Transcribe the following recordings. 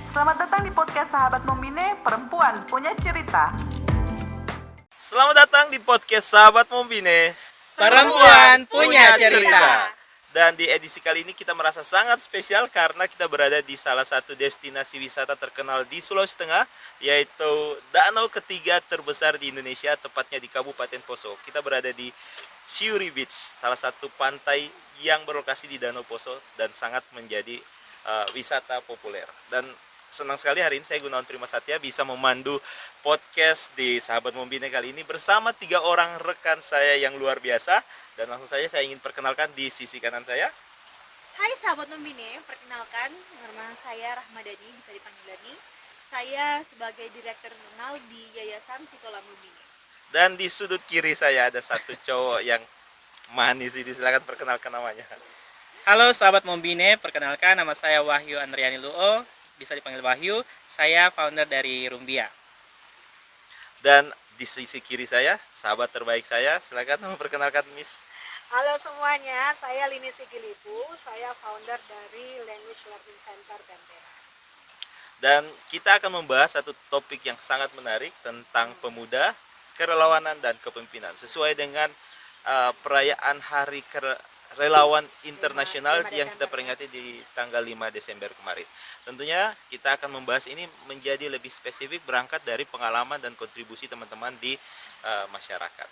Selamat datang di podcast Sahabat Membine, Perempuan Punya Cerita. Selamat datang di podcast Sahabat Membine, Perempuan Punya Cerita. Dan di edisi kali ini kita merasa sangat spesial karena kita berada di salah satu destinasi wisata terkenal di Sulawesi Tengah, yaitu danau ketiga terbesar di Indonesia, tepatnya di Kabupaten Poso. Kita berada di Siuri Beach, salah satu pantai yang berlokasi di Danau Poso dan sangat menjadi wisata populer. Dan senang sekali hari ini saya Gunawan Prima Satya bisa memandu podcast di Sahabat Membine kali ini bersama 3 orang rekan saya yang luar biasa. Dan langsung saja saya ingin perkenalkan di sisi kanan saya. Hai sahabat Membine, perkenalkan nama saya Rahmadani, bisa dipanggil Dani. Saya sebagai direktur internal di Yayasan Sekolah Membine. Dan di sudut kiri saya ada satu cowok yang manis ini, silakan perkenalkan namanya. Halo sahabat Membine, perkenalkan nama saya Wahyu Andriani Luo, bisa dipanggil Wahyu. Saya founder dari Rumbia. Dan di sisi kiri saya, sahabat terbaik saya, silakan memperkenalkan Miss. Halo semuanya, saya Lini Sigilipu, saya founder dari Language Learning Center Tentera. Dan kita akan membahas satu topik yang sangat menarik tentang pemuda, kerelawanan, dan kepemimpinan. Sesuai dengan perayaan Hari Relawan Internasional 5 yang kita Desember. peringati di tanggal 5 Desember kemarin. Tentunya kita akan membahas ini menjadi lebih spesifik berangkat dari pengalaman dan kontribusi teman-teman di masyarakat.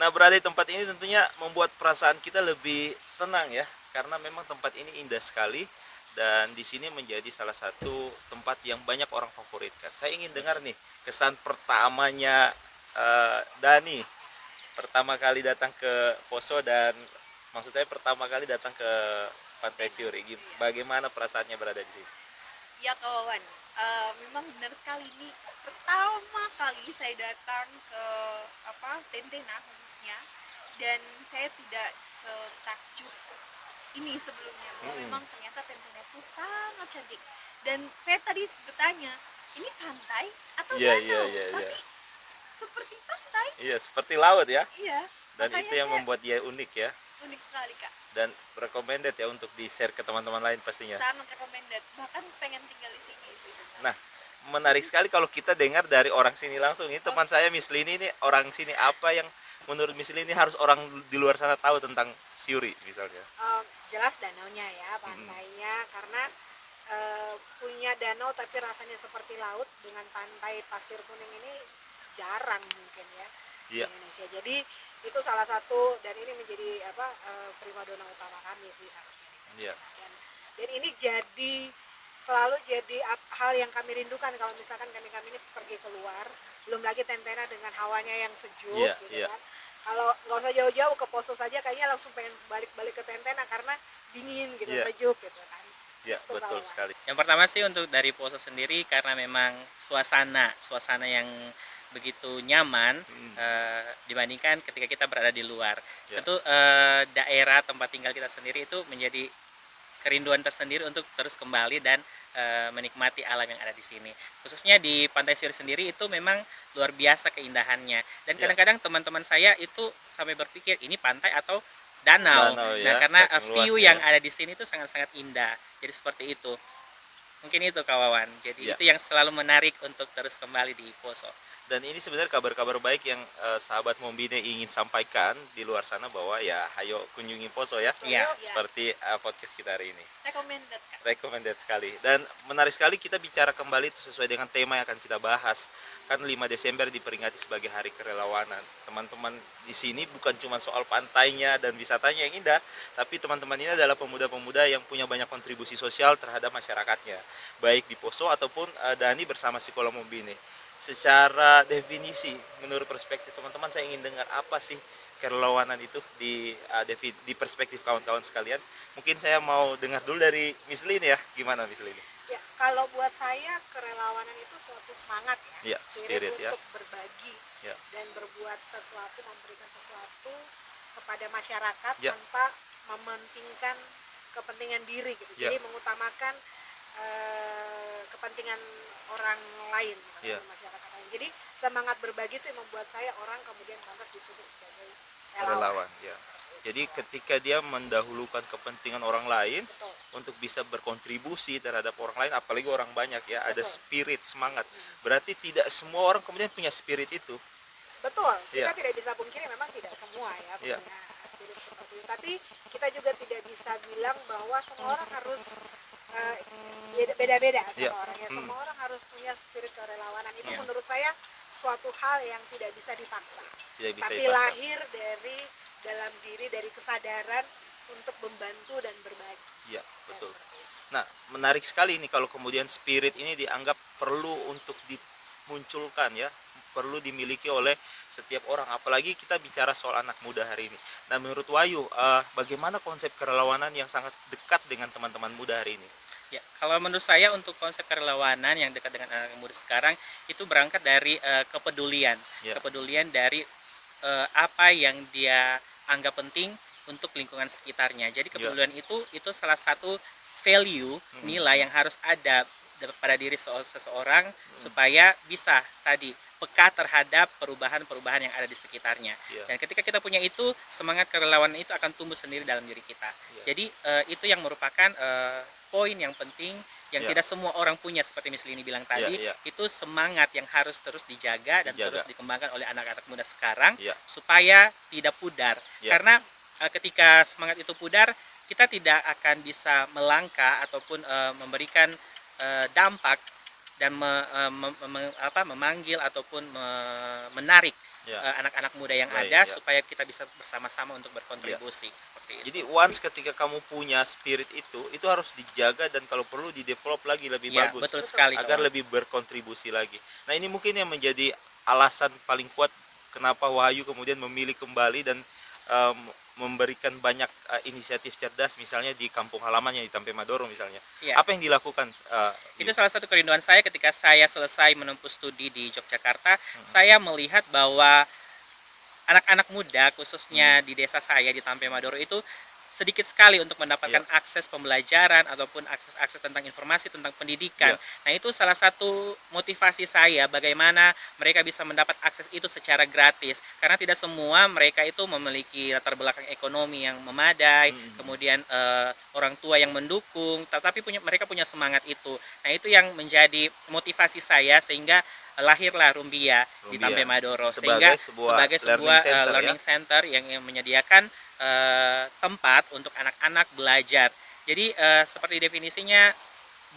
Nah, berada di tempat ini tentunya membuat perasaan kita lebih tenang ya, karena memang tempat ini indah sekali dan di sini menjadi salah satu tempat yang banyak orang favoritkan. Saya ingin dengar nih kesan pertamanya Dani pertama kali datang ke Poso, dan maksud saya pertama kali datang ke Pantai Siuri. Bagaimana perasaannya berada di sini? Ya kawan, memang benar sekali ini pertama kali saya datang ke Tentena khususnya, dan saya tidak setakjub ini sebelumnya bahwa memang ternyata Tentena itu sangat cantik. Dan saya tadi bertanya, ini pantai atau danau? Tapi seperti pantai. Iya, seperti laut ya. Iya. Dan makanya itu yang saya membuat dia unik ya. unik sekali kak. Dan recommended ya untuk di-share ke teman-teman lain pastinya. Sangat recommended. Bahkan pengen tinggal di sini sih sebenarnya. Nah, menarik sekali kalau kita dengar dari orang sini langsung. Ini teman saya Miss Lini ini orang sini, apa yang menurut Miss Lini harus orang di luar sana tahu tentang Siuri misalnya? Jelas danaunya ya, pantainya, karena punya danau tapi rasanya seperti laut dengan pantai pasir kuning ini jarang mungkin ya di Iya. Indonesia. Jadi itu salah satu, dan ini menjadi primadona utama kami sih harusnya. Iya. Dan ini selalu jadi hal yang kami rindukan kalau misalkan kami ini pergi keluar, belum lagi Tentena dengan hawanya yang sejuk Iya, gitu iya. kan. Kalau nggak usah jauh-jauh ke Poso saja kayaknya langsung pengen balik-balik ke Tentena karena dingin gitu, Iya. sejuk gitu kan. Ya, Itu betul kawan. sekali. Yang pertama sih untuk dari Poso sendiri, karena memang suasana yang begitu nyaman dibandingkan ketika kita berada di luar. Ya. Tentu daerah tempat tinggal kita sendiri itu menjadi kerinduan tersendiri untuk terus kembali dan menikmati alam yang ada di sini. Khususnya di Pantai Siuri sendiri itu memang luar biasa keindahannya. Dan Ya. kadang-kadang teman-teman saya itu sampai berpikir ini pantai atau danau. Danau, Nah, ya, karena saking view luasnya. yang ada di sini itu sangat-sangat indah. Jadi seperti itu. Mungkin itu kawan. Jadi Ya. itu yang selalu menarik untuk terus kembali di Poso. Dan ini sebenarnya kabar-kabar baik yang sahabat Membine ingin sampaikan di luar sana, bahwa ya ayo kunjungi Poso ya. Iya. Seperti podcast kita hari ini. Recommended kak. Recommended sekali. Dan menarik sekali kita bicara kembali itu sesuai dengan tema yang akan kita bahas. Kan 5 Desember diperingati sebagai Hari Kerelawanan. Teman-teman di sini bukan cuma soal pantainya dan wisatanya yang indah, tapi teman-teman ini adalah pemuda-pemuda yang punya banyak kontribusi sosial terhadap masyarakatnya, baik di Poso ataupun Dani bersama Sekolah Membine. Secara definisi, menurut perspektif teman-teman, saya ingin dengar apa sih kerelawanan itu di perspektif kawan-kawan sekalian. Mungkin saya mau dengar dulu dari Miss Lin ya. Gimana Miss Lin? Ya, kalau buat saya kerelawanan itu suatu semangat ya, Ya, spirit ya. untuk berbagi Ya. dan berbuat sesuatu, memberikan sesuatu kepada masyarakat Ya. tanpa mementingkan kepentingan diri gitu. Ya. Jadi mengutamakan kepentingan orang lain gitu, Ya. masyarakat lain. Jadi semangat berbagi itu yang membuat saya orang kemudian pantas disebut sebagai relawan ya. Jadi ketika dia mendahulukan kepentingan orang lain Betul. untuk bisa berkontribusi terhadap orang lain, apalagi orang banyak ya, ada Betul. spirit, semangat. Berarti tidak semua orang kemudian punya spirit itu. Betul, kita Iya. tidak bisa pungkiri memang tidak semua ya Iya. punya spirit seperti itu. Tapi kita juga tidak bisa bilang bahwa semua orang harus beda-beda sama Iya. orangnya. Semua orang harus punya spirit kerelawanan. Itu Iya. menurut saya suatu hal yang tidak bisa dipaksa. Tidak bisa Tapi dipaksa. lahir dari dalam diri, dari kesadaran untuk membantu dan berbagi. Iya, Ya, betul. seperti itu. Nah, menarik sekali ini kalau kemudian spirit ini dianggap perlu untuk dimunculkan ya, perlu dimiliki oleh setiap orang. Apalagi kita bicara soal anak muda hari ini. Nah, menurut Wahyu, bagaimana konsep kerelawanan yang sangat dekat dengan teman-teman muda hari ini? Ya, kalau menurut saya untuk konsep kerelawanan yang dekat dengan anak muda sekarang itu berangkat dari kepedulian, Ya. kepedulian dari apa yang dia anggap penting untuk lingkungan sekitarnya. Jadi kepedulian itu salah satu value, nilai yang harus ada pada diri seseorang supaya bisa tadi peka terhadap perubahan-perubahan yang ada di sekitarnya. Ya. Dan ketika kita punya itu, semangat kerelawanan itu akan tumbuh sendiri dalam diri kita. Ya. Jadi itu yang merupakan poin yang penting yang Ya. tidak semua orang punya, seperti Miss Lini bilang tadi. Ya. Itu semangat yang harus terus dijaga dan Dijaga. terus dikembangkan oleh anak-anak muda sekarang Ya. supaya tidak pudar. Ya. Karena ketika semangat itu pudar, kita tidak akan bisa melangkah ataupun memberikan dampak dan memanggil ataupun menarik Ya. anak-anak muda yang Baik, ada ya. supaya kita bisa bersama-sama untuk berkontribusi seperti itu. Jadi once ketika kamu punya spirit itu harus dijaga dan kalau perlu di-develop lagi lebih Ya, bagus. betul sekali, Agar kawan. lebih berkontribusi lagi. Nah, ini mungkin yang menjadi alasan paling kuat kenapa Wahyu kemudian memilih kembali dan memberikan banyak inisiatif cerdas, misalnya di kampung halamannya di Tampe Madoro misalnya. Ya. Apa yang dilakukan? Itu salah satu kerinduan saya ketika saya selesai menempuh studi di Yogyakarta. Saya melihat bahwa anak-anak muda khususnya di desa saya di Tampe Madoro itu sedikit sekali untuk mendapatkan akses pembelajaran ataupun akses tentang informasi tentang pendidikan. Nah, itu salah satu motivasi saya bagaimana mereka bisa mendapat akses itu secara gratis. Karena tidak semua mereka itu memiliki latar belakang ekonomi yang memadai, kemudian orang tua yang mendukung, tetapi mereka punya semangat itu. Nah, itu yang menjadi motivasi saya sehingga lahirlah Rumbia di Tampe Madoro sebagai sebagai sebuah sebuah learning center, learning center yang menyediakan tempat untuk anak-anak belajar. Jadi seperti definisinya,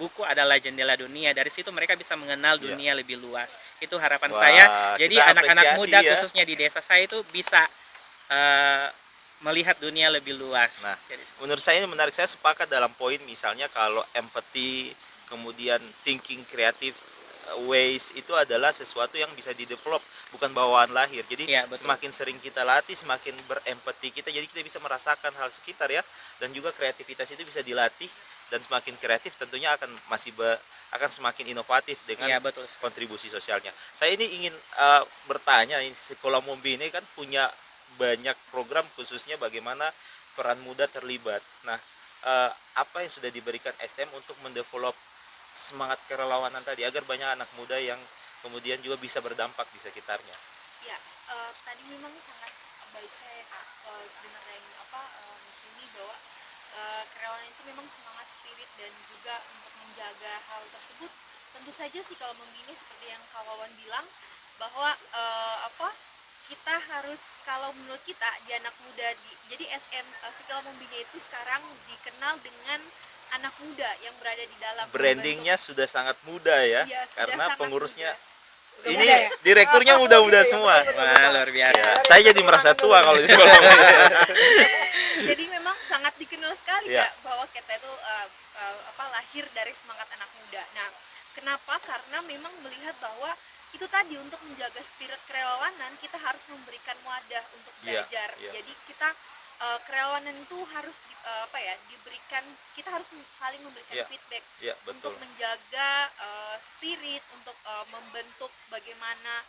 buku adalah jendela dunia. Dari situ mereka bisa mengenal dunia lebih luas. Itu harapan Wah, saya. Jadi kita anak-anak apresiasi muda ya. khususnya di desa saya itu bisa melihat dunia lebih luas. Nah, Jadi, menurut saya ini menarik. Saya sepakat dalam poin misalnya kalau empathy, kemudian thinking kreatif ways itu adalah sesuatu yang bisa di-develop, bukan bawaan lahir. Jadi Iya, betul. semakin sering kita latih, semakin berempati kita, jadi kita bisa merasakan hal sekitar ya. Dan juga kreativitas itu bisa dilatih, dan semakin kreatif tentunya akan akan semakin inovatif dengan Iya, betul sekali. kontribusi sosialnya. Saya ini ingin bertanya, ini Sekolah Mombi ini kan punya banyak program khususnya bagaimana peran muda terlibat. Nah, apa yang sudah diberikan SM untuk mendevelop semangat kerelawanan tadi agar banyak anak muda yang kemudian juga bisa berdampak di sekitarnya? Ya, tadi memang sangat baik saya Kak dengar dari Miss ini bahwa kerelawanan itu memang semangat spirit dan juga untuk menjaga hal tersebut. Tentu saja sih kalau membina seperti yang Kak Wawan bilang bahwa kita harus, kalau menurut kita di anak muda jadi SM Psikologi Membina itu sekarang dikenal dengan anak muda yang berada di dalam Brandingnya sudah sangat muda ya, Iya, sudah karena sangat pengurusnya Udah ini muda ya? direkturnya muda-muda Iya, semua. betul, betul, Wah, betul. luar biasa. Ya, saya jadi merasa tua kalau di sekolah. jadi memang sangat dikenal sekali Iya. Kak bahwa kita itu lahir dari semangat anak muda. Nah, kenapa? Karena memang melihat bahwa itu tadi untuk menjaga spirit kerelawanan kita harus memberikan wadah untuk Iya, belajar. iya. Jadi kita kerelawanan itu harus diberikan, kita harus saling memberikan Iya, feedback iya, untuk betul. menjaga spirit, untuk membentuk bagaimana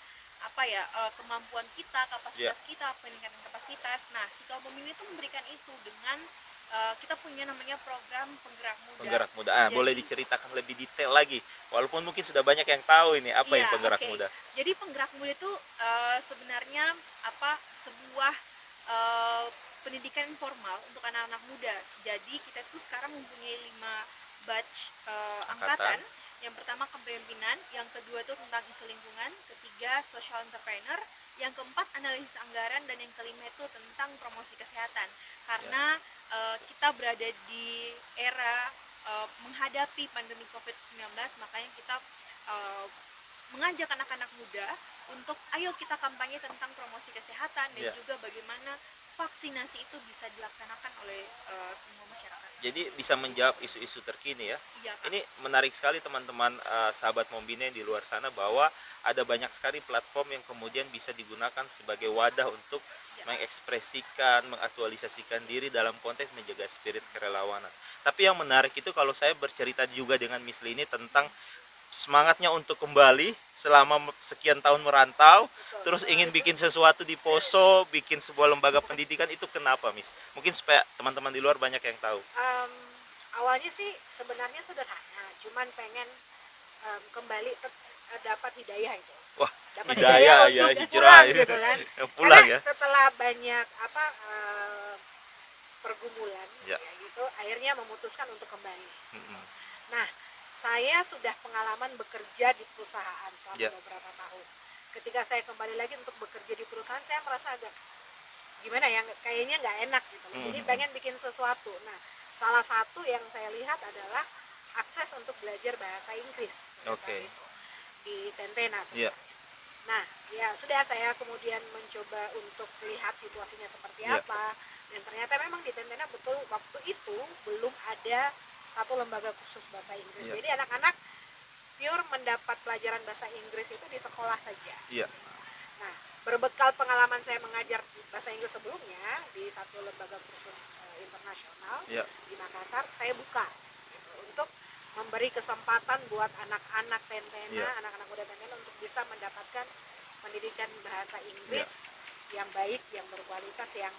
kemampuan kita, kapasitas kita, peningkatan kapasitas. Nah, Psikologi itu memberikan itu dengan kita punya namanya program penggerak muda. Penggerak muda. Jadi- Boleh diceritakan lebih detail lagi. Walaupun mungkin sudah banyak yang tahu ini apa yang Iya, penggerak oke. muda. Jadi penggerak muda itu sebenarnya sebuah eh, pendidikan formal untuk anak-anak muda. Jadi kita tuh sekarang mempunyai 5 batch angkatan. Yang pertama kepemimpinan, yang kedua itu tentang isu lingkungan, ketiga social entrepreneur, yang keempat analisis anggaran, dan yang kelima itu tentang promosi kesehatan. Karena kita berada di era menghadapi pandemi COVID-19, makanya kita mengajak anak-anak muda untuk ayo kita kampanye tentang promosi kesehatan dan juga bagaimana vaksinasi itu bisa dilaksanakan oleh semua masyarakat. Jadi bisa menjawab isu-isu terkini ya. Iya, Kak. Ini menarik sekali teman-teman sahabat Mombine di luar sana, bahwa ada banyak sekali platform yang kemudian bisa digunakan sebagai wadah untuk mengekspresikan, mengaktualisasikan diri dalam konteks menjaga spirit kerelawanan. Tapi yang menarik itu kalau saya bercerita juga dengan Miss Lini tentang semangatnya untuk kembali selama sekian tahun merantau, terus ingin bikin sesuatu di Poso, bikin sebuah lembaga pendidikan, itu kenapa, Miss? Mungkin supaya teman-teman di luar banyak yang tahu. Awalnya sih sebenarnya sederhana, cuman pengen kembali dapat hidayah itu. Wah, Dapat hidayah ya, untuk hijrah pulang ya. gitu kan. Pulang Karena ya. setelah banyak pergumulan Ya. ya gitu, akhirnya memutuskan untuk kembali. Mm-mm. Nah, saya sudah pengalaman bekerja di perusahaan selama Ya. beberapa tahun. Ketika saya kembali lagi untuk bekerja di perusahaan, saya merasa agak gimana ya, kayaknya nggak enak gitu loh. Jadi pengen bikin sesuatu. Nah, salah satu yang saya lihat adalah akses untuk belajar bahasa Inggris pada saat Oke. itu di Tentena Iya. sebenarnya. Nah, ya sudah, saya kemudian mencoba untuk lihat situasinya seperti Ya. apa, dan ternyata memang di Tentena betul waktu itu belum ada satu lembaga khusus bahasa Inggris. Ya. Jadi anak-anak pure mendapat pelajaran bahasa Inggris itu di sekolah saja. Iya. Nah, berbekal pengalaman saya mengajar bahasa Inggris sebelumnya di satu lembaga khusus internasional Ya. di Makassar, saya buka gitu, untuk memberi kesempatan buat anak-anak Tentena, Ya. anak-anak muda Tentena untuk bisa mendapatkan pendidikan bahasa Inggris yang baik, yang berkualitas, yang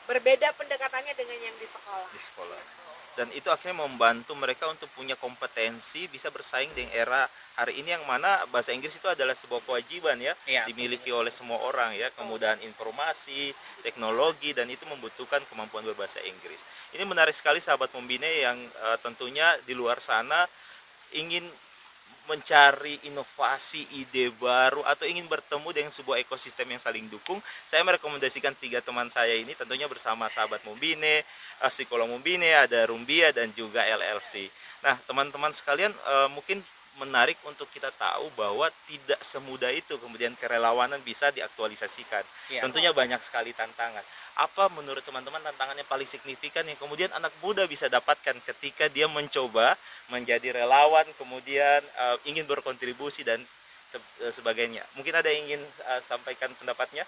berbeda pendekatannya dengan yang di sekolah. Di sekolah. Dan itu akhirnya membantu mereka untuk punya kompetensi, bisa bersaing dengan era hari ini yang mana bahasa Inggris itu adalah sebuah kewajiban ya, Iya. dimiliki oleh semua orang ya, kemudahan informasi, teknologi, dan itu membutuhkan kemampuan berbahasa Inggris. Ini menarik sekali sahabat Mombine yang tentunya di luar sana ingin mencari inovasi, ide baru, atau ingin bertemu dengan sebuah ekosistem yang saling dukung. Saya merekomendasikan 3 teman saya ini, tentunya bersama sahabat Mombine, Psikolog Mombine, ada Rumbia, dan juga LLC. Nah, teman-teman sekalian, mungkin menarik untuk kita tahu bahwa tidak semudah itu kemudian kerelawanan bisa diaktualisasikan. Iya. Tentunya banyak sekali tantangan. Apa menurut teman-teman tantangannya paling signifikan yang kemudian anak muda bisa dapatkan ketika dia mencoba menjadi relawan, kemudian ingin berkontribusi dan sebagainya? Mungkin ada yang ingin sampaikan pendapatnya?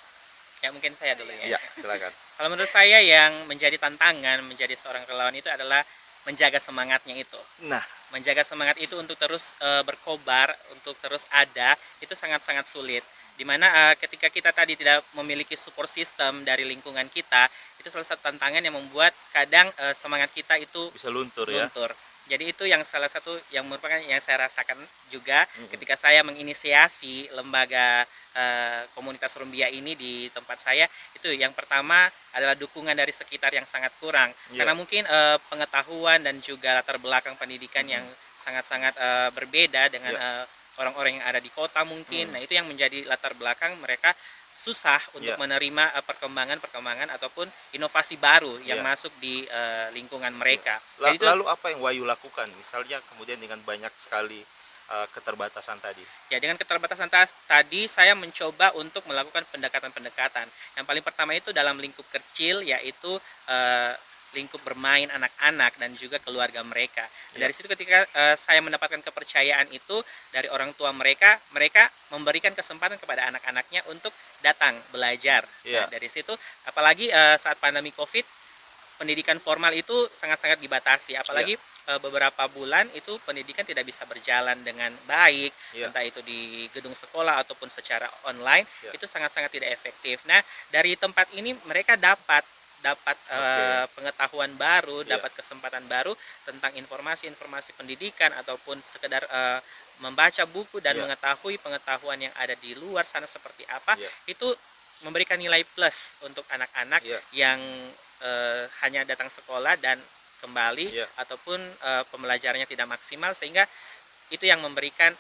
Ya, mungkin saya dulu ya. Ya, silakan. Kalau menurut saya yang menjadi tantangan menjadi seorang relawan itu adalah menjaga semangatnya itu. Nah, Menjaga semangat itu untuk terus berkobar, untuk terus ada, itu sangat-sangat sulit. Dimana ketika kita tadi tidak memiliki support system dari lingkungan kita, itu salah satu tantangan yang membuat kadang semangat kita itu bisa luntur ya. luntur. Jadi itu yang salah satu yang merupakan yang saya rasakan juga ketika saya menginisiasi lembaga komunitas Rumbia ini di tempat saya. Itu yang pertama adalah dukungan dari sekitar yang sangat kurang. Iya. Karena mungkin pengetahuan dan juga latar belakang pendidikan yang sangat-sangat berbeda dengan orang-orang yang ada di kota mungkin. Nah, itu yang menjadi latar belakang mereka susah untuk menerima perkembangan ataupun inovasi baru yang masuk di lingkungan mereka. Jadi itu, Lalu apa yang Wahyu lakukan? Misalnya kemudian dengan banyak sekali keterbatasan tadi. ya, dengan keterbatasan tadi saya mencoba untuk melakukan pendekatan-pendekatan. Yang paling pertama itu dalam lingkup kecil, yaitu lingkup bermain anak-anak dan juga keluarga mereka. Dari situ ketika saya mendapatkan kepercayaan itu dari orang tua mereka, mereka memberikan kesempatan kepada anak-anaknya untuk datang belajar. Nah, dari situ apalagi saat pandemi Covid, pendidikan formal itu sangat-sangat dibatasi, apalagi beberapa bulan itu pendidikan tidak bisa berjalan dengan baik, entah itu di gedung sekolah ataupun secara online, itu sangat-sangat tidak efektif. Nah, dari tempat ini mereka dapat pengetahuan baru, dapat kesempatan baru tentang informasi-informasi pendidikan ataupun sekedar membaca buku dan mengetahui pengetahuan yang ada di luar sana seperti apa, itu memberikan nilai plus untuk anak-anak Iya. yang hanya datang sekolah dan kembali, Iya. ataupun pembelajarannya tidak maksimal, sehingga itu yang memberikan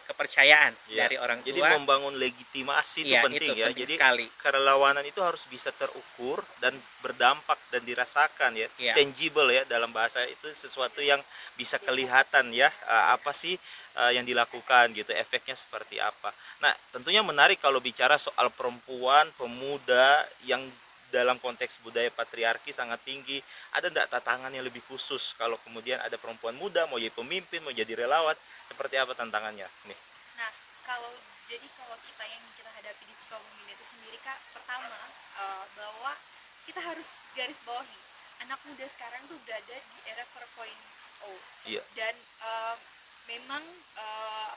kepercayaan Ya, dari orang jadi tua. membangun legitimasi itu Iya, penting itu ya. penting Jadi sekali. kerelawanan itu harus bisa terukur dan berdampak dan dirasakan ya, Iya. tangible ya, dalam bahasa itu sesuatu yang bisa kelihatan ya, apa sih yang dilakukan gitu, efeknya seperti apa. Nah, tentunya menarik kalau bicara soal perempuan, pemuda yang dalam konteks budaya patriarki sangat tinggi. Ada enggak tantangan yang lebih khusus kalau kemudian ada perempuan muda mau jadi pemimpin, mau jadi relawan, seperti apa tantangannya nih? Nah, kalau kita yang kita hadapi di Sukabumi itu sendiri Kak, pertama bahwa kita harus garis bawahi anak muda sekarang tuh berada di era 4.0. Iya. Dan memang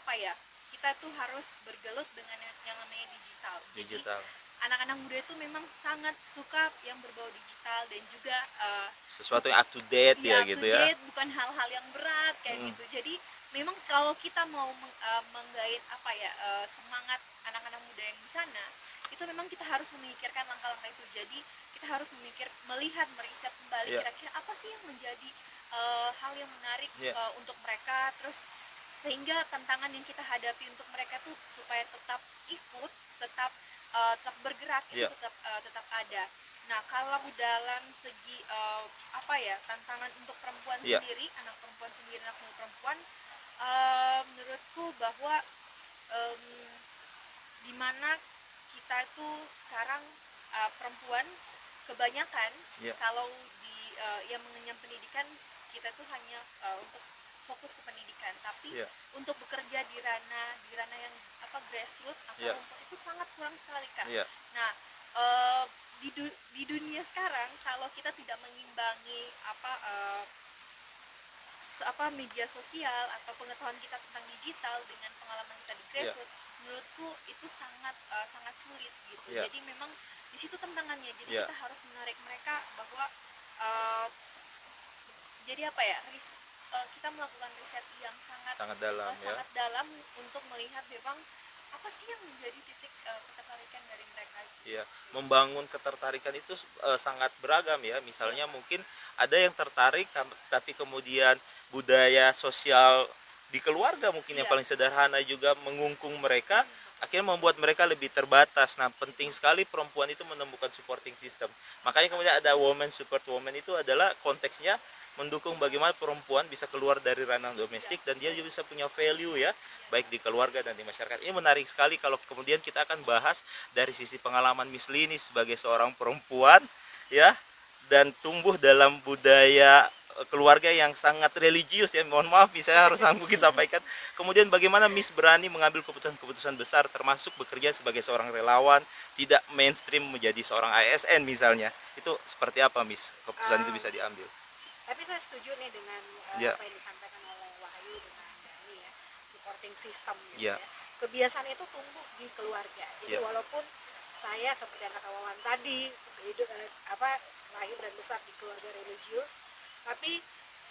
apa ya, kita tuh harus bergelut dengan yang namanya digital. Digital. Jadi anak-anak muda itu memang sangat suka yang berbau digital, dan juga Sesuatu yang up to date ya, gitu ya. bukan hal-hal yang berat kayak gitu. Jadi memang kalau kita mau menggait apa ya, semangat anak-anak muda yang di sana, itu memang kita harus memikirkan langkah-langkah itu. Jadi kita harus melihat, meriset kembali kira-kira apa sih yang menjadi hal yang menarik untuk mereka, terus sehingga tantangan yang kita hadapi untuk mereka tuh supaya tetap ikut, tetap bergerak itu tetap ada. Nah, kalau dalam segi apa ya, tantangan untuk perempuan sendiri, anak perempuan sendiri, anak muda perempuan, menurutku bahwa dimana kita itu sekarang perempuan kebanyakan kalau di yang mengenyam pendidikan, kita tuh hanya untuk fokus ke pendidikan, tapi untuk bekerja di ranah yang apa, grassroots atau rumput itu sangat kurang sekali Kak. Nah, di dunia sekarang kalau kita tidak mengimbangi media sosial atau pengetahuan kita tentang digital dengan pengalaman kita di grassroots, menurutku itu sangat sulit gitu. Jadi memang di situ tantangannya. Jadi kita harus menarik mereka bahwa jadi apa ya, kita melakukan riset yang sangat dalam untuk melihat memang apa sih yang menjadi titik ketertarikan dari mereka. Iya, membangun ketertarikan itu sangat beragam ya. Misalnya mungkin ada yang tertarik tapi kemudian budaya sosial di keluarga mungkin yang paling sederhana juga mengungkung mereka, akhirnya membuat mereka lebih terbatas. Nah, penting sekali perempuan itu menemukan supporting system. Makanya kemudian ada woman support woman, itu adalah konteksnya mendukung bagaimana perempuan bisa keluar dari ranah domestik dan dia juga bisa punya value ya, baik di keluarga dan di masyarakat. Ini menarik sekali kalau kemudian kita akan bahas dari sisi pengalaman Miss Lini sebagai seorang perempuan ya, dan tumbuh dalam budaya keluarga yang sangat religius ya. Mohon maaf saya harus mungkin sampaikan. Kemudian bagaimana Miss berani mengambil keputusan-keputusan besar, termasuk bekerja sebagai seorang relawan, tidak mainstream menjadi seorang ASN misalnya. Itu seperti apa Miss keputusan itu bisa diambil? Tapi saya setuju nih dengan apa yang disampaikan oleh Wahyu dengan Dani ya, supporting system gitu ya. Kebiasaan itu tumbuh di keluarga. Jadi walaupun saya seperti yang kata Wawan tadi, lahir dan besar di keluarga religius, tapi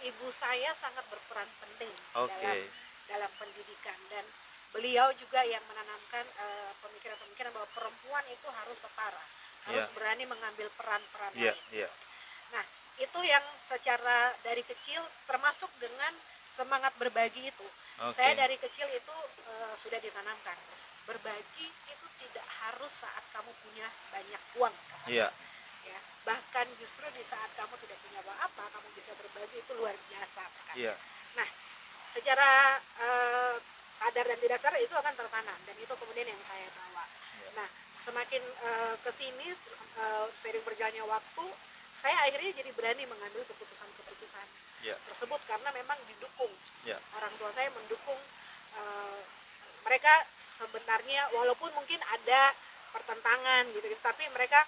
ibu saya sangat berperan penting dalam pendidikan, dan beliau juga yang menanamkan pemikiran-pemikiran bahwa perempuan itu harus setara, harus berani mengambil peran-peran lain. Nah, itu yang secara dari kecil, termasuk dengan semangat berbagi itu. Saya dari kecil itu sudah ditanamkan, berbagi itu tidak harus saat kamu punya banyak uang. Ya, bahkan justru di saat kamu tidak punya apa-apa, kamu bisa berbagi, itu luar biasa. Nah, secara sadar dan tidak sadar itu akan tertanam, dan itu kemudian yang saya bawa. Nah, semakin kesini seiring berjalannya waktu, saya akhirnya jadi berani mengambil keputusan-keputusan tersebut karena memang didukung. Orang tua saya mendukung. Mereka sebenarnya walaupun mungkin ada pertentangan gitu, tapi mereka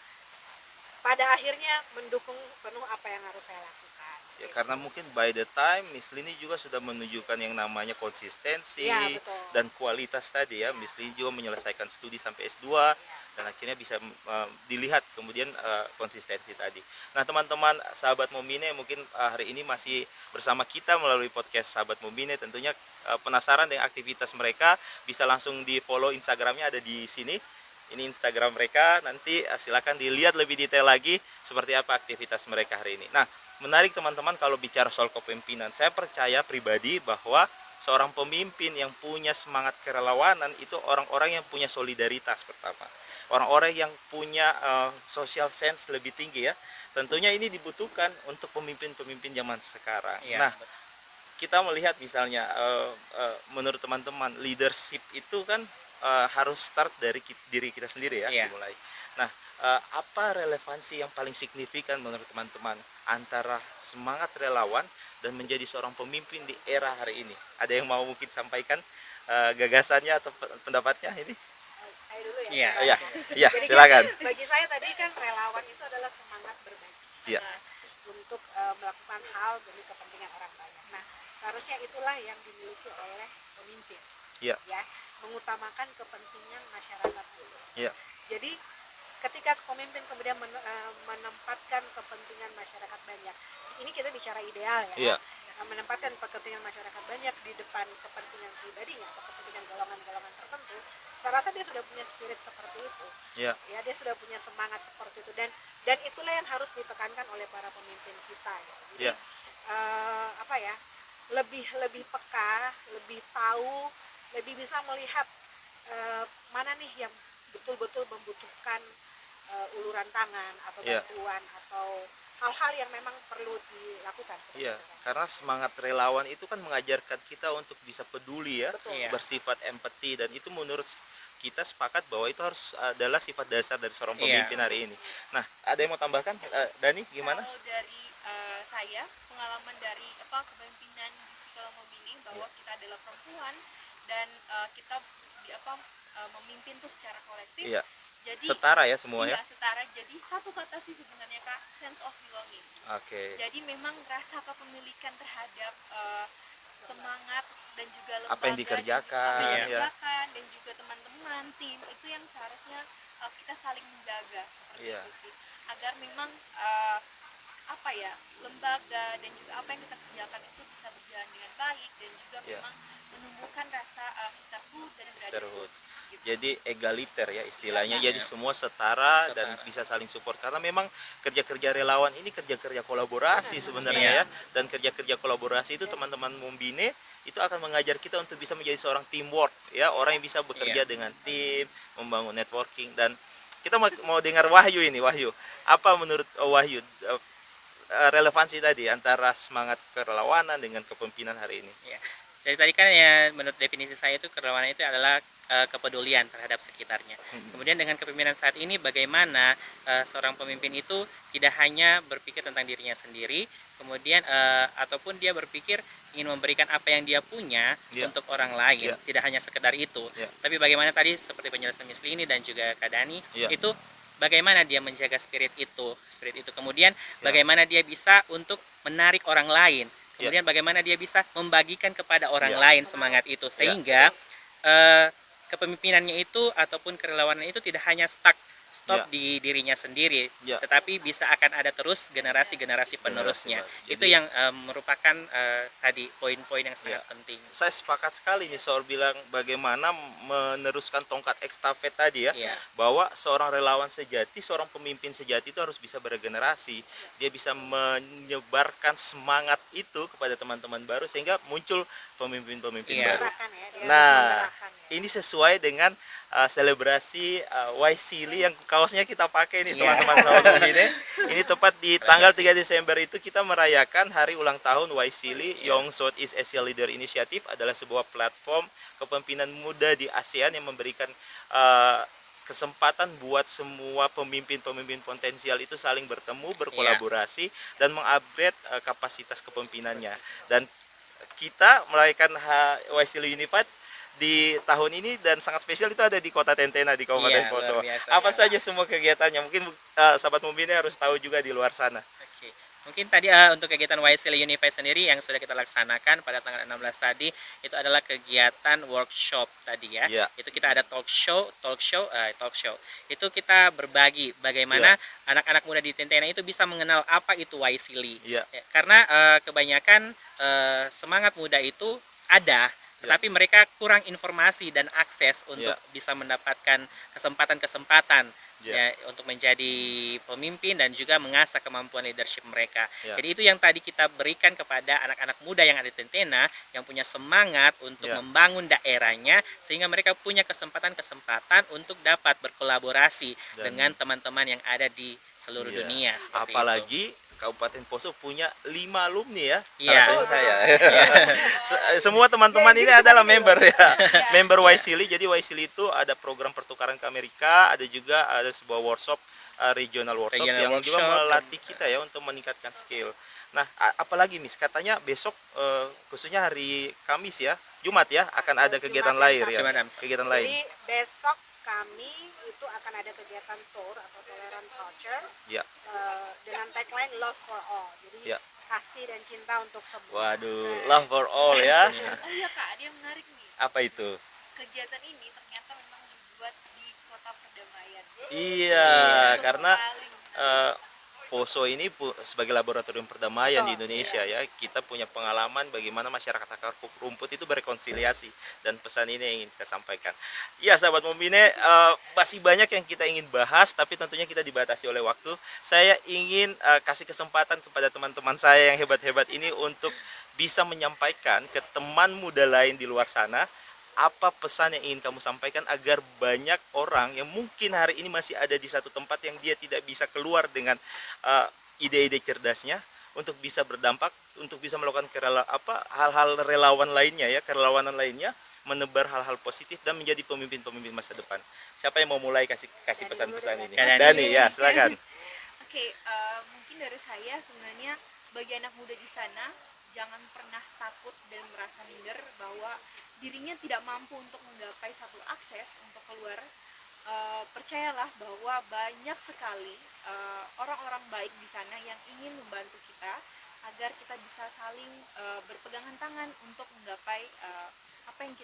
pada akhirnya mendukung penuh apa yang harus saya lakukan. Ya, karena mungkin by the time Miss Lini juga sudah menunjukkan yang namanya konsistensi dan kualitas tadi ya. Miss Lini juga menyelesaikan studi sampai S2 dan akhirnya bisa dilihat kemudian konsistensi tadi. Nah, teman-teman sahabat Momine mungkin hari ini masih bersama kita melalui podcast sahabat Momine. Tentunya penasaran dengan aktivitas mereka, bisa langsung di follow Instagramnya ada di sini Ini Instagram mereka, nanti silakan dilihat lebih detail lagi seperti apa aktivitas mereka hari ini. Nah, menarik teman-teman kalau bicara soal kepemimpinan. Saya percaya pribadi bahwa seorang pemimpin yang punya semangat kerelawanan itu orang-orang yang punya solidaritas pertama. Orang-orang yang punya social sense lebih tinggi ya. Tentunya ini dibutuhkan untuk pemimpin-pemimpin zaman sekarang. Iya, Nah, kita melihat misalnya menurut teman-teman leadership itu kan harus start dari diri kita sendiri ya, Iya. dimulai. Nah, apa relevansi yang paling signifikan menurut teman-teman antara semangat relawan dan menjadi seorang pemimpin di era hari ini? Ada yang mau mungkin sampaikan gagasannya atau pendapatnya ini? Saya dulu ya. Iya. Iya, iya, Jadi kan silakan. bagi saya tadi kan relawan itu adalah semangat berbagi. Iya. Untuk melakukan hal demi kepentingan orang banyak. Nah, seharusnya itulah yang dimiliki oleh pemimpin. Iya. Ya, mengutamakan kepentingan masyarakat dulu. Iya. Jadi ketika pemimpin kemudian menempatkan kepentingan masyarakat banyak, ini kita bicara ideal ya. Iya. Menempatkan kepentingan masyarakat banyak di depan kepentingan pribadinya atau kepentingan golongan-golongan tertentu, saya rasa dia sudah punya spirit seperti itu. Iya. Ya, dia sudah punya semangat seperti itu, dan itulah yang harus ditekankan oleh para pemimpin kita ya. Jadi Iya. apa ya, lebih peka, lebih tahu, lebih bisa melihat mana nih yang betul-betul membutuhkan uluran tangan atau Iya. bantuan atau hal-hal yang memang perlu dilakukan seperti Iya, itu kan. karena semangat relawan itu kan mengajarkan kita untuk bisa peduli ya, Betul. Iya. bersifat empati, dan itu menurut kita sepakat bahwa itu harus adalah sifat dasar dari seorang Iya. pemimpin hari ini. Nah, ada yang mau tambahkan? Dani, gimana? Kalau dari saya, pengalaman dari kepemimpinan di Sikalomobini bahwa kita adalah perempuan dan kita memimpin tuh secara kolektif. Iya, Jadi setara ya semua ya. iya, setara. Jadi satu kata sih sebenarnya Kak, sense of belonging. Oke. Jadi memang rasa kepemilikan terhadap semangat dan juga lembaga Apa yang dikerjakan, apa yang ya. dikerjakan, dan juga teman-teman tim itu yang seharusnya kita saling menjaga seperti Iya. itu sih, agar memang lembaga dan juga apa yang kita kerjakan itu bisa berjalan dengan baik dan juga Iya. memang menumbuhkan rasa sisterhood dan Sisterhood. brotherhood gitu. Jadi egaliter ya istilahnya. Iya. Jadi semua setara dan Setara. bisa saling support, karena memang kerja-kerja relawan ini kerja-kerja kolaborasi sebenarnya ya. Iya. Dan kerja-kerja kolaborasi itu teman-teman Mumbine itu akan mengajar kita untuk bisa menjadi seorang teamwork ya, orang yang bisa bekerja Iya. dengan tim, membangun networking. Dan kita mau dengar Wahyu ini. Wahyu, apa menurut Wahyu relevansi tadi antara semangat kerelawanan dengan kepemimpinan hari ini? Ya. Dari tadi kan ya, menurut definisi saya itu kerelawanan itu adalah kepedulian terhadap sekitarnya. Kemudian dengan kepemimpinan saat ini, bagaimana seorang pemimpin itu tidak hanya berpikir tentang dirinya sendiri, kemudian ataupun dia berpikir ingin memberikan apa yang dia punya Iya. untuk orang lain, Iya. tidak hanya sekedar itu. Iya. Tapi bagaimana tadi seperti penjelasan Miss Lini dan juga Kak Dani, Iya. itu bagaimana dia menjaga spirit itu. Kemudian bagaimana dia bisa untuk menarik orang lain. Kemudian bagaimana dia bisa membagikan kepada orang Iya. lain semangat itu, sehingga kepemimpinannya itu ataupun kerelawanan itu tidak hanya stop Iya. di dirinya sendiri, Iya. tetapi bisa akan ada terus generasi-generasi penerusnya. Jadi- Itu yang merupakan tadi poin-poin yang sangat Iya. penting. Saya sepakat sekali nih soal bilang bagaimana meneruskan tongkat estafet tadi ya, Iya. bahwa seorang relawan sejati, seorang pemimpin sejati itu harus bisa beregenerasi. Dia bisa menyebarkan semangat itu kepada teman-teman baru sehingga muncul pemimpin-pemimpin Iya. baru. Menggerakkan ya, dia harus Nah, menggerakkan ya. ini sesuai dengan selebrasi Waisili yang kaosnya kita pakai nih Iya. teman-teman sahabat Mumbine. Ini tepat di tanggal 3 Desember itu kita merayakan hari ulang tahun Waisili. Young Southeast Asia Leader Initiative adalah sebuah platform kepemimpinan muda di ASEAN yang memberikan kesempatan buat semua pemimpin-pemimpin potensial itu saling bertemu, berkolaborasi, dan mengupgrade kapasitas kepemimpinannya. Dan kita merayakan Waisili Unified di tahun ini, dan sangat spesial itu ada di Kota Tentena di Kabupaten Iya, Poso. luar biasa. Apa saja semua kegiatannya? Mungkin sahabat Mumbine harus tahu juga di luar sana. Oke. Mungkin tadi untuk kegiatan YSL Unify sendiri yang sudah kita laksanakan pada tanggal 16 tadi, itu adalah kegiatan workshop tadi ya. Iya. Itu kita ada talk show. Itu kita berbagi bagaimana anak-anak muda di Tentena itu bisa mengenal apa itu YSL. Iya. Ya, karena kebanyakan semangat muda itu ada, tetapi mereka kurang informasi dan akses untuk bisa mendapatkan kesempatan-kesempatan ya untuk menjadi pemimpin dan juga mengasah kemampuan leadership mereka. Jadi itu yang tadi kita berikan kepada anak-anak muda yang ada di Tentena yang punya semangat untuk membangun daerahnya, sehingga mereka punya kesempatan-kesempatan untuk dapat berkolaborasi dengan teman-teman yang ada di seluruh dunia. Apalagi Kabupaten Poso punya 5 alumni ya, Iya. salah satunya saya. Semua teman-teman ini adalah member ya, member Waisili. Jadi Waisili itu ada program pertukaran ke Amerika, ada juga ada sebuah workshop, regional workshop yang juga melatih kita ya untuk meningkatkan skill. Nah, apalagi Miss, katanya besok khususnya hari Kamis ya, Jumat ya, akan ada kegiatan lain ya, kegiatan lain. Jadi besok kami itu akan ada kegiatan tour atau tolerant culture dengan tagline Love for All. Jadi kasih dan cinta untuk semua. Waduh, love for all ya. Oh iya Kak, ada yang menarik nih. Apa itu? Kegiatan ini ternyata memang dibuat di Kota Perdamaian. Iya, karena Poso ini sebagai laboratorium perdamaian di Indonesia ya, kita punya pengalaman bagaimana masyarakat akar rumput itu berrekonsiliasi, dan pesan ini yang ingin kita sampaikan. Ya sahabat Mombine, masih banyak yang kita ingin bahas, tapi tentunya kita dibatasi oleh waktu. Saya ingin kasih kesempatan kepada teman-teman saya yang hebat-hebat ini untuk bisa menyampaikan ke teman muda lain di luar sana apa pesan yang ingin kamu sampaikan agar banyak orang yang mungkin hari ini masih ada di satu tempat yang dia tidak bisa keluar dengan ide-ide cerdasnya untuk bisa berdampak, untuk bisa melakukan hal-hal relawan lainnya ya, kerelawanan lainnya, menebar hal-hal positif dan menjadi pemimpin-pemimpin masa depan. Siapa yang mau mulai kasih pesan-pesan ini? Dani ya, silakan. Oke, mungkin dari saya sebenarnya bagi anak muda di sana, jangan pernah takut dan merasa minder bahwa dirinya tidak mampu untuk menggapai satu akses untuk keluar. Percayalah bahwa banyak sekali orang-orang baik di sana yang ingin membantu kita agar kita bisa saling berpegangan tangan untuk menggapai apa yang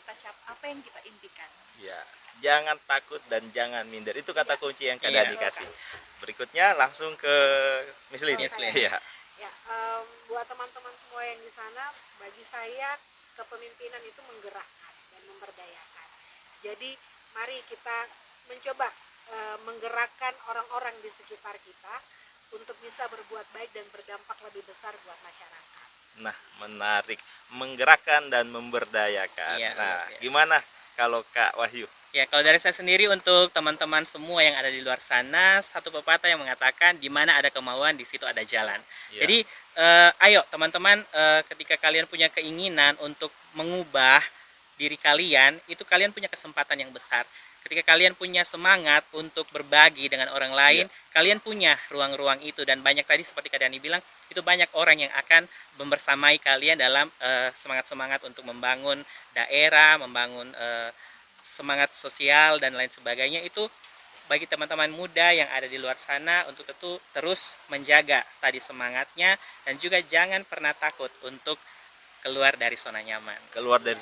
kita impikan. Ya, jangan takut dan jangan minder. Itu kata kunci yang Kak Dani kasih. Berikutnya langsung ke Miss Lin. Ya, buat teman-teman semua yang di sana, bagi saya kepemimpinan itu menggerakkan dan memberdayakan. Jadi mari kita mencoba menggerakkan orang-orang di sekitar kita untuk bisa berbuat baik dan berdampak lebih besar buat masyarakat. Nah, menarik, menggerakkan dan memberdayakan. Nah, gimana kalau Kak Wahyu? Ya, kalau dari saya sendiri untuk teman-teman semua yang ada di luar sana, satu pepatah yang mengatakan di mana ada kemauan di situ ada jalan. Jadi ayo teman-teman, ketika kalian punya keinginan untuk mengubah diri kalian, itu kalian punya kesempatan yang besar. Ketika kalian punya semangat untuk berbagi dengan orang lain, kalian punya ruang-ruang itu, dan banyak tadi seperti Kak Dani bilang, itu banyak orang yang akan membersamai kalian dalam semangat-semangat untuk membangun daerah, membangun semangat sosial dan lain sebagainya. Itu bagi teman-teman muda yang ada di luar sana untuk itu terus menjaga tadi semangatnya, dan juga jangan pernah takut untuk keluar dari zona nyaman. Keluar dari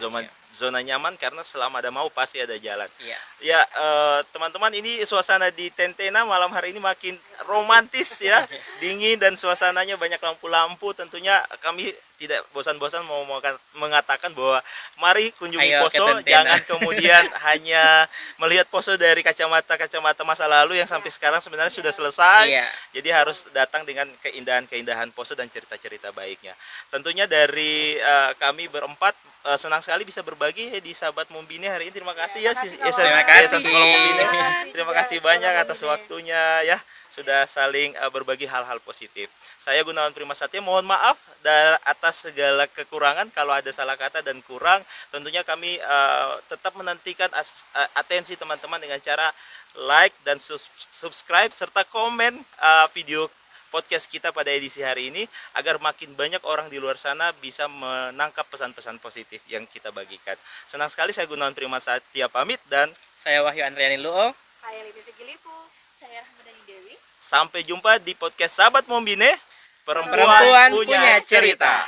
zona nyaman, karena selama ada mau pasti ada jalan. Iya. Ya, teman-teman, ini suasana di Tentena malam hari ini makin romantis ya, dingin dan suasananya banyak lampu-lampu. Tentunya kami tidak bosan-bosan mau mengatakan bahwa mari kunjungi Poso, jangan kemudian hanya melihat Poso dari kacamata masa lalu yang sampai sekarang sebenarnya sudah selesai. Jadi harus datang dengan keindahan-keindahan Poso dan cerita-cerita baiknya. Tentunya dari kami berempat senang sekali bisa berbagi di Sahabat Mombine hari ini. Terima kasih ya, terima kasih banyak atas waktunya ya, sudah saling berbagi hal-hal positif. Saya Gunawan Primasatya, mohon maaf atas segala kekurangan. Kalau ada salah kata dan kurang, tentunya kami tetap menantikan atensi teman-teman dengan cara like dan subscribe serta komen video podcast kita pada edisi hari ini, agar makin banyak orang di luar sana bisa menangkap pesan-pesan positif yang kita bagikan. Senang sekali, saya Gunawan Primasatya pamit, dan saya Wahyu Andriani Luo. Saya Lini Sigilipu. Saya Rahmadani Dewi. Sampai jumpa di podcast Sahabat Mombine, perempuan punya cerita.